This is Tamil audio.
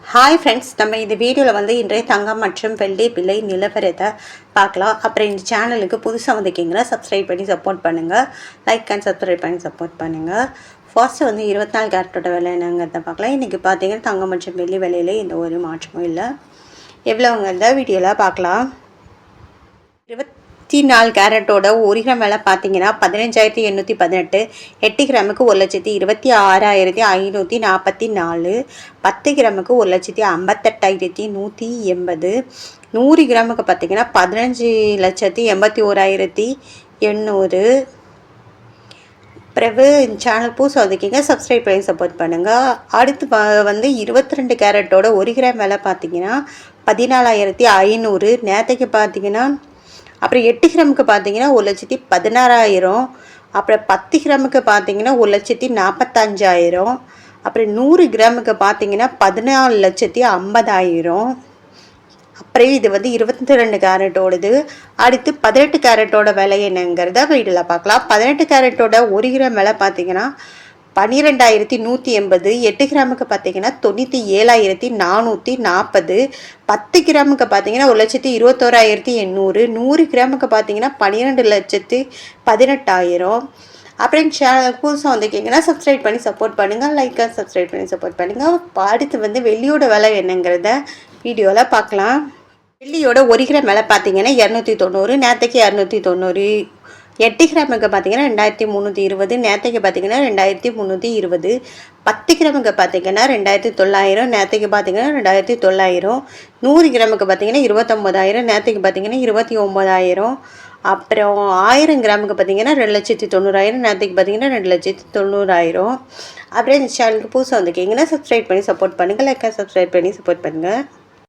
ஹாய் ஃப்ரெண்ட்ஸ், நம்ம இந்த வீடியோவில் வந்து இன்றைய தங்கம் மற்றும் வெள்ளி விலை நிலவரத்தை பார்க்கலாம். அப்புறம் இந்த சேனலுக்கு புதுசாக வந்திருக்கீங்கன்னா சப்ஸ்கிரைப் பண்ணி சப்போர்ட் பண்ணுங்கள். லைக் அண்ட் சப்ஸ்கிரைப் பண்ணி சப்போர்ட் பண்ணுங்கள். ஃபர்ஸ்ட்டு வந்து 24 கேரட்டோட விலை என்னங்கிறத பார்க்கலாம். இன்றைக்கி பார்த்தீங்கன்னா தங்கம் மற்றும் வெள்ளி விலையில் எந்த ஒரு மாற்றமும் இல்லை. எவ்வளோங்கிறத வீடியோவில் பார்க்கலாம். 24 கேரட்டோட 1 கிராம் விலை பார்த்தீங்கன்னா 15,818. 8 கிராமுக்கு 1,26,544. 10 கிராமுக்கு 1,58,180. 100 கிராமுக்கு பார்த்தீங்கன்னா 15,81,800. பிறகு இந்த சேனல் புதுசாக வந்திருக்கீங்க, சப்ஸ்கிரைப் பண்ணி சப்போர்ட் பண்ணுங்கள். அடுத்து வந்து 22 கேரட்டோட 1 கிராம் விலை பார்த்தீங்கன்னா 14,500. நேற்றுக்கு பார்த்தீங்கன்னா அப்புறம் 8 கிராமுக்கு பார்த்தீங்கன்னா 1,16,000. அப்புறம் 10 கிராமுக்கு பார்த்தீங்கன்னா 1,45,000. அப்புறம் 100 கிராமுக்கு பார்த்தீங்கன்னா 14,50,000. அப்புறம் இது வந்து 22 கேரட்டோடது. அடுத்து 18 கேரட்டோட விலை என்னங்கிறத வீடியோவில் பார்க்கலாம். 18 கேரட்டோட 1 கிராம் விலை பார்த்தீங்கன்னா 12,180. 8 கிராமுக்கு பார்த்தீங்கன்னா 97,440. 10 கிராமுக்கு பார்த்தீங்கன்னா 1,21,800. 100 கிராமுக்கு பார்த்தீங்கன்னா 12,18,000. அப்புறம் சேனல் புதுசாக வந்திருக்கீங்கன்னா சப்ஸ்கிரைப் பண்ணி சப்போர்ட் பண்ணுங்கள். லைக்காக சப்ஸ்கிரைப் பண்ணி சப்போர்ட் பண்ணுங்கள். அடுத்து வந்து வெள்ளியோட விலை என்னங்கிறத வீடியோவில் பார்க்கலாம். வெள்ளியோட 1 கிராம் விலை பார்த்தீங்கன்னா 290. நேற்றுக்கு 290. 8 கிராமுக்கு பார்த்தீங்கன்னா 2,320. நேற்றுக்கு பார்த்தீங்கன்னா 2,320. 10 கிராமுக்கு பார்த்தீங்கன்னா 2,900. நேற்றுக்கு பார்த்தீங்கன்னா 2,900. 100 கிராமுக்கு பார்த்தீங்கன்னா 29,000. நேற்றுக்கு பார்த்தீங்கன்னா 29,000. அப்புறம் 1000 கிராமுக்கு பார்த்தீங்கன்னா 2,90,000. நேற்றுக்கு பார்த்தீங்கன்னா 2,90,000. அப்புறம் இந்த சேனலுக்கு புதுசாக வந்திருக்கீங்கன்னா சப்ஸ்கிரைப் பண்ணி சப்போர்ட் பண்ணுங்கள். லைக்காக சப்ஸ்கிரைப் பண்ணி சப்போர்ட் பண்ணுங்கள்.